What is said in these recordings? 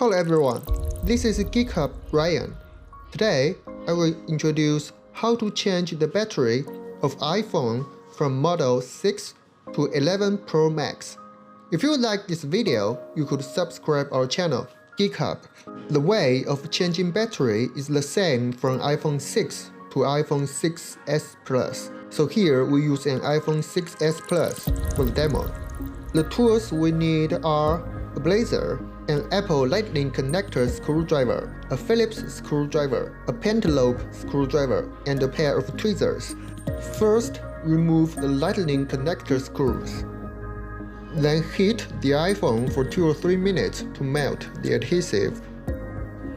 Hello everyone, this is Geek Hub Ryan. Today, I will introduce how to change the battery of iPhone from model 6 to 11 Pro Max. If you like this video, you could subscribe our channel, Geek Hub. The way of changing battery is the same from iPhone 6 to iPhone 6s Plus. So here we use an iPhone 6s Plus for the demo. The tools we need are a blazer, an Apple Lightning connector screwdriver, a Phillips screwdriver, a pentalobe screwdriver, and a pair of tweezers. First, remove the Lightning connector screws. Then heat the iPhone for 2 or 3 minutes to melt the adhesive.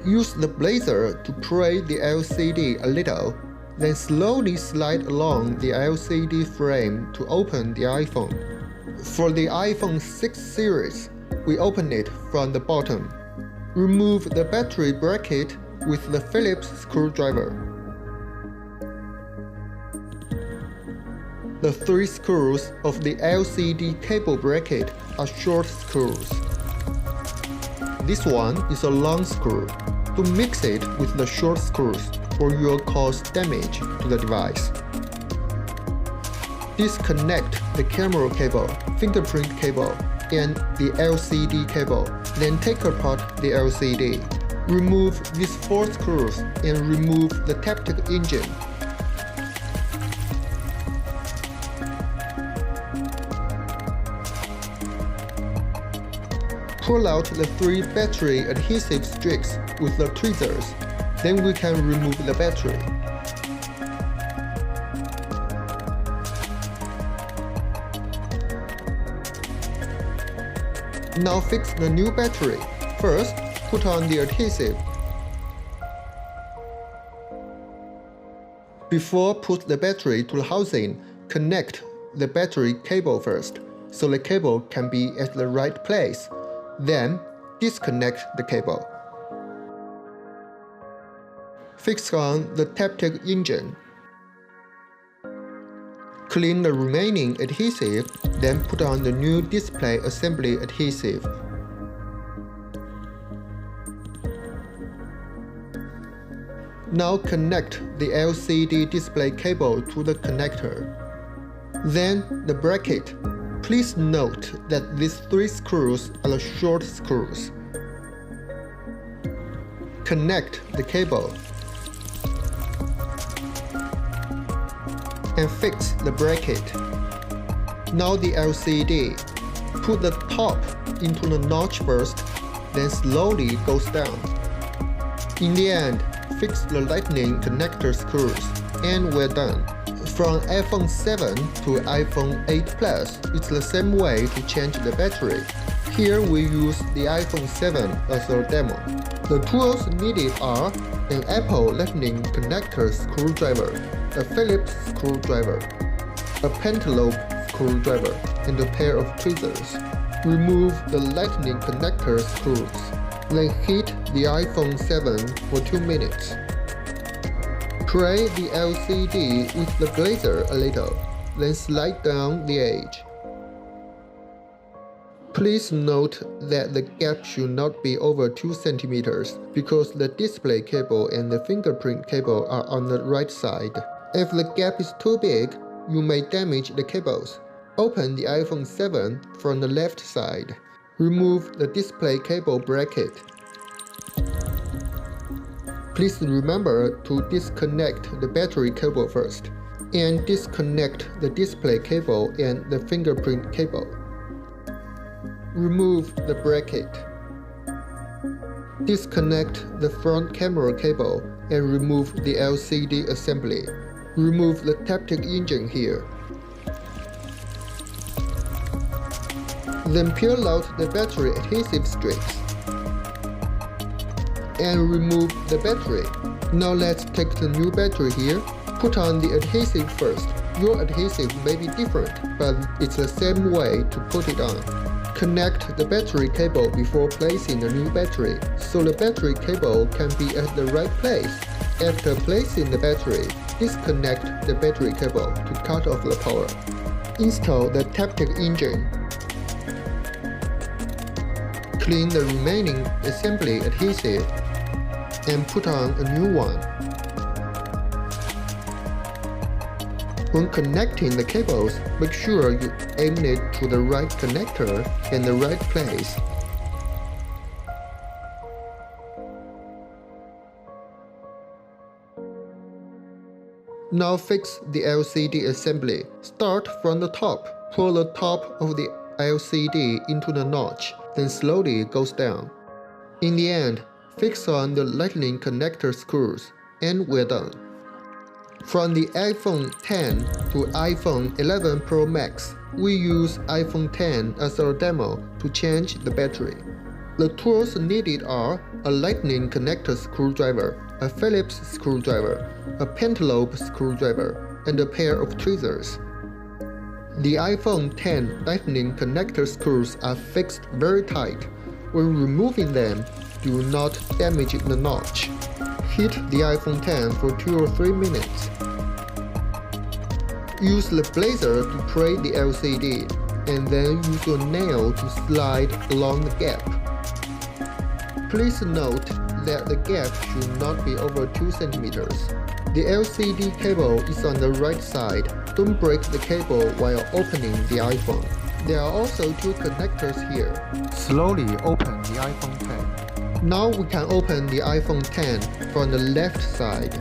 Use the blazer to pry the LCD a little, then slowly slide along the LCD frame to open the iPhone. For the iPhone 6 series, we open it from the bottom. Remove the battery bracket with the Phillips screwdriver. The 3 screws of the LCD cable bracket are short screws. This one is a long screw. Don't mix it with the short screws or you will cause damage to the device. Disconnect the camera cable, fingerprint cable, and the LCD cable. Then take apart the LCD. Remove these 4 screws and remove the taptic engine. Pull out the 3 battery adhesive strips with the tweezers. Then we can remove the battery. Now fix the new battery. First, put on the adhesive. Before put the battery to the housing, connect the battery cable first, so the cable can be at the right place. Then, disconnect the cable. Fix on the taptic engine. Clean the remaining adhesive, then put on the new display assembly adhesive. Now connect the LCD display cable to the connector. Then the bracket. Please note that these 3 screws are the short screws. Connect the cable and fix the bracket. Now the LCD. Put the top into the notch first, then slowly goes down. In the end, fix the Lightning connector screws, and we're done. From iPhone 7 to iPhone 8 Plus, it's the same way to change the battery. Here we use the iPhone 7 as our demo. The tools needed are an Apple Lightning connector screwdriver, a Phillips screwdriver, a pentalobe screwdriver, and a pair of tweezers. Remove the Lightning connector screws. Then heat the iPhone 7 for 2 minutes. Pry the LCD with the blazer a little, then slide down the edge. Please note that the gap should not be over 2 cm because the display cable and the fingerprint cable are on the right side. If the gap is too big, you may damage the cables. Open the iPhone 7 from the left side. Remove the display cable bracket. Please remember to disconnect the battery cable first, and disconnect the display cable and the fingerprint cable. Remove the bracket. Disconnect the front camera cable and remove the LCD assembly. Remove the taptic engine here. Then peel out the battery adhesive strips and remove the battery. Now let's take the new battery here. Put on the adhesive first. Your adhesive may be different, but it's the same way to put it on. Connect the battery cable before placing the new battery, so the battery cable can be at the right place. After placing the battery, disconnect the battery cable to cut off the power. Install the taptic engine. Clean the remaining assembly adhesive and put on a new one. When connecting the cables, make sure you aim it to the right connector in the right place. Now fix the LCD assembly. Start from the top. Pull the top of the LCD into the notch, then slowly goes down. In the end, fix on the lightning connector screws, and we're done. From the iPhone X to iPhone 11 Pro Max, we use iPhone X as our demo to change the battery. The tools needed are a lightning connector screwdriver, a Phillips screwdriver, a pentalobe screwdriver, and a pair of tweezers. The iPhone X lightning connector screws are fixed very tight. When removing them, do not damage the notch. Heat the iPhone X for 2 or 3 minutes. Use the blazer to pray the LCD, and then use your nail to slide along the gap. Please note that the gap should not be over 2 cm. The LCD cable is on the right side. Don't break the cable while opening the iPhone. There are also 2 connectors here. Slowly open the iPhone X. Now we can open the iPhone X from the left side.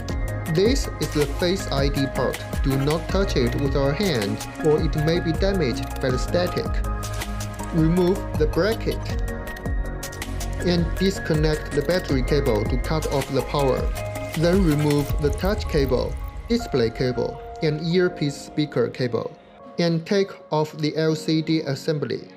This is the Face ID part. Do not touch it with our hand or it may be damaged by the static. Remove the bracket and disconnect the battery cable to cut off the power. Then remove the touch cable, display cable, and earpiece speaker cable, and take off the LCD assembly.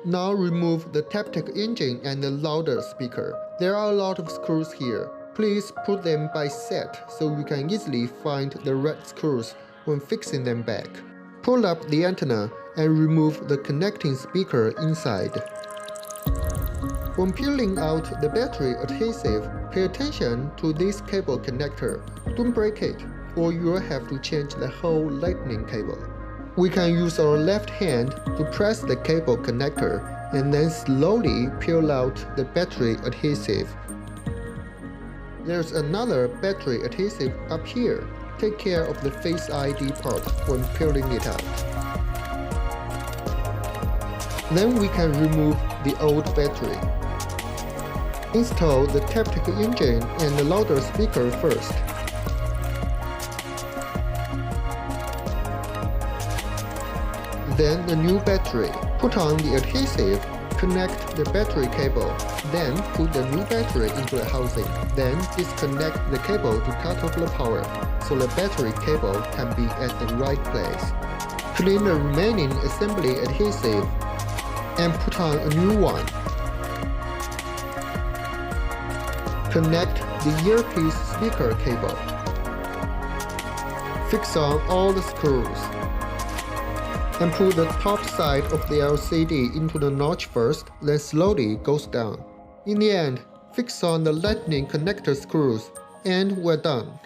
Now remove the Taptic engine and the louder speaker. There are a lot of screws here. Please put them by set so you can easily find the right screws when fixing them back. Pull up the antenna and remove the connecting speaker inside. When peeling out the battery adhesive, pay attention to this cable connector. Don't break it, or you'll have to change the whole lightning cable. We can use our left hand to press the cable connector and then slowly peel out the battery adhesive. There's another battery adhesive up here. Take care of the Face ID part when peeling it out. Then we can remove the old battery. Install the Taptic engine and the louder speaker first. Then the new battery. Put on the adhesive, connect the battery cable, then put the new battery into the housing. Then disconnect the cable to cut off the power, so the battery cable can be at the right place. Clean the remaining assembly adhesive and put on a new one. Connect the earpiece speaker cable. Fix on all the screws. And put the top side of the LCD into the notch first, then slowly goes down. In the end, fix on the lightning connector screws, and we're done.